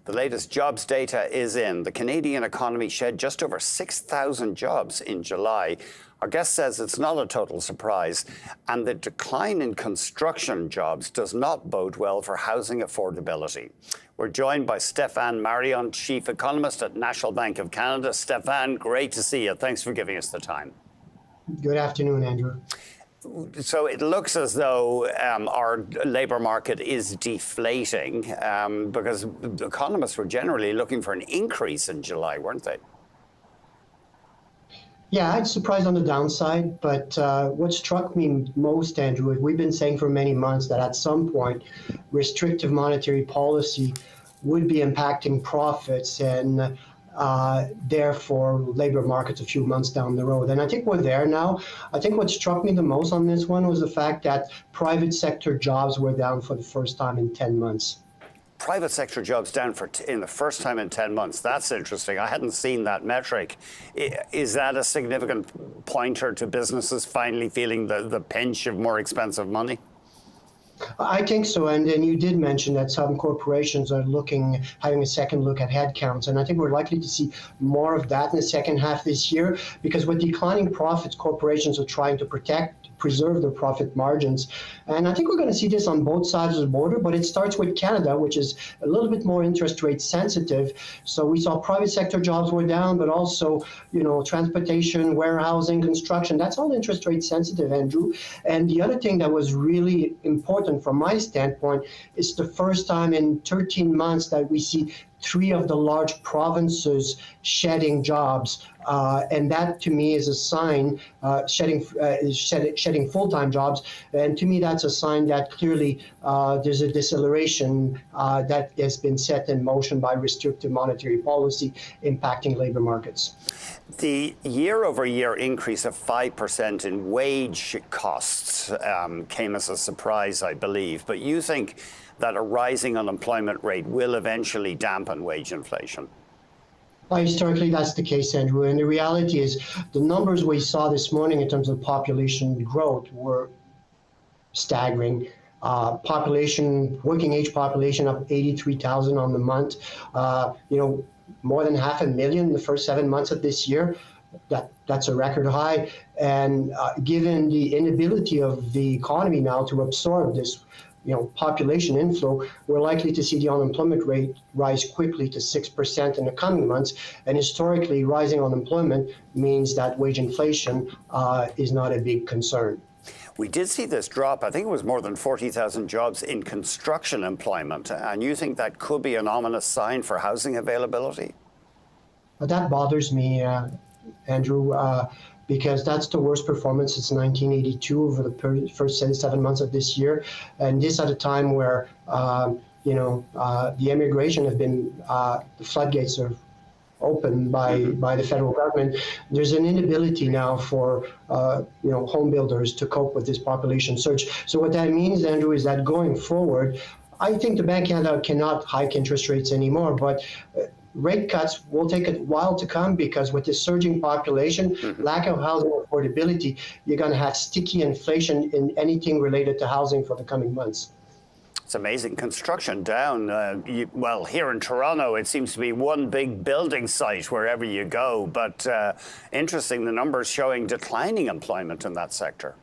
The latest jobs data is in. The Canadian economy shed just over 6,000 jobs in July. Our guest says it's not a total surprise, and the decline in construction jobs does not bode well for housing affordability. We're joined by Stéfane Marion, chief economist at National Bank of Canada. Stéfane, great to see you. Thanks for giving us the time. Good afternoon, Andrew. So it looks as though our labour market is deflating because economists were generally looking for an increase in July, weren't they? Yeah, I'd surprised on the downside, but what struck me most, Andrew, is we've been saying for many months that at some point restrictive monetary policy would be impacting profits and therefore labor markets a few months down the road. And I think we're there now. I think what struck me the most on this one was the fact that private sector jobs were down for the first time in 10 months. Private sector jobs down in the first time in 10 months. That's interesting. I hadn't seen that metric. Is that a significant pointer to businesses finally feeling the pinch of more expensive money? I think so, and then you did mention that some corporations are having a second look at headcounts, and I think we're likely to see more of that in the second half this year, because with declining profits, corporations are trying to preserve their profit margins. And I think we're going to see this on both sides of the border, but it starts with Canada, which is a little bit more interest rate sensitive. So we saw private sector jobs were down, but also, transportation, warehousing, construction, that's all interest rate sensitive, Andrew. And the other thing that was really important from my standpoint is the first time in 13 months that we see 3 of the large provinces shedding jobs, and that to me is a sign, shedding full-time jobs, and to me that's a sign that clearly there's a deceleration that has been set in motion by restrictive monetary policy impacting labor markets. The year-over-year increase of 5% in wage costs came as a surprise, I believe, but you think that a rising unemployment rate will eventually dampen wage inflation? Well, historically, that's the case, Andrew. And the reality is the numbers we saw this morning in terms of population growth were staggering. Working age population up 83,000 on the month. More than 500,000 in the first 7 months of this year. That's a record high. And given the inability of the economy now to absorb this population inflow, we're likely to see the unemployment rate rise quickly to 6% in the coming months. And historically, rising unemployment means that wage inflation is not a big concern. We did see this drop. I think it was more than 40,000 jobs in construction employment. And you think that could be an ominous sign for housing availability? But that bothers me, Andrew, because that's the worst performance since 1982 over the first 7 months of this year. And this at a time where, the immigration have been, the floodgates are open by the federal government. There's an inability now for, home builders to cope with this population surge. So what that means, Andrew, is that going forward, I think the Bank of Canada cannot hike interest rates anymore, but rate cuts will take a while to come because with this surging population, lack of housing affordability, you're going to have sticky inflation in anything related to housing for the coming months. It's amazing. Construction down. Here in Toronto, it seems to be one big building site wherever you go. But interesting, the numbers showing declining employment in that sector.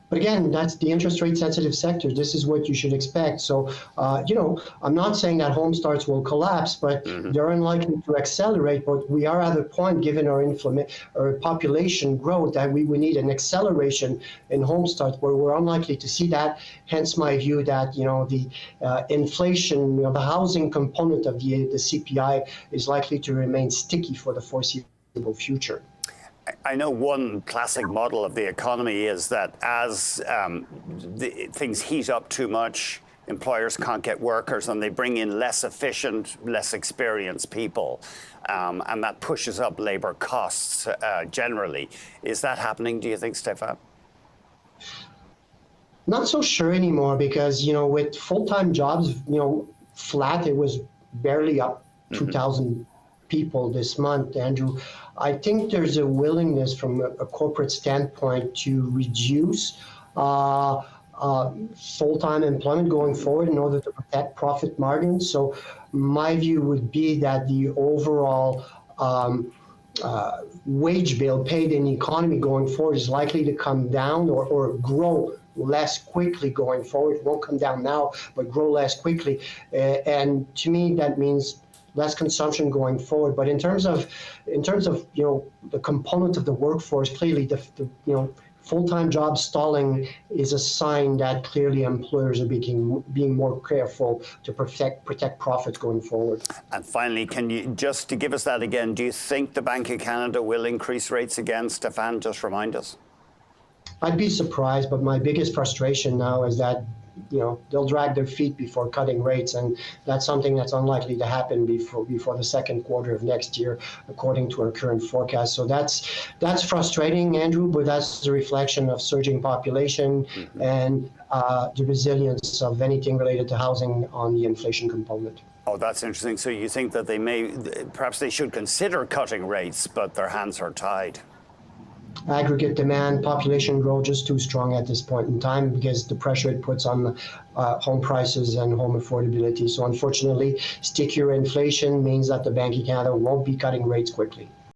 But again, that's the interest rate sensitive sector. This is what you should expect. So, I'm not saying that home starts will collapse, but they're unlikely to accelerate. But we are at a point, given our population growth, that we need an acceleration in home starts where we're unlikely to see that. Hence my view that, the inflation, the housing component of the CPI is likely to remain sticky for the foreseeable future. I know one classic model of the economy is that as things heat up too much, employers can't get workers and they bring in less efficient, less experienced people. And that pushes up labor costs generally. Is that happening, do you think, Stéfane? Not so sure anymore because, with full-time jobs, flat, it was barely up 2,000 people this month, Andrew. I think there's a willingness from a corporate standpoint to reduce full-time employment going forward in order to protect profit margins. So my view would be that the overall wage bill paid in the economy going forward is likely to come down or grow less quickly going forward. It won't come down now, but grow less quickly. And to me, that means less consumption going forward. But in terms of the component of the workforce, clearly the full-time job stalling is a sign that clearly employers are being more careful to protect profits going forward. And finally, can you, just to give us that again, do you think the Bank of Canada will increase rates again? Stéfane, just remind us. I'd be surprised, but my biggest frustration now is that they'll drag their feet before cutting rates, and that's something that's unlikely to happen before the second quarter of next year, according to our current forecast. So that's frustrating, Andrew, but that's a reflection of surging population and the resilience of anything related to housing on the inflation component. Oh, that's interesting. So you think that perhaps they should consider cutting rates, but their hands are tied? Aggregate demand, population growth just too strong at this point in time because the pressure it puts on home prices and home affordability. So unfortunately, stickier inflation means that the Bank of Canada won't be cutting rates quickly.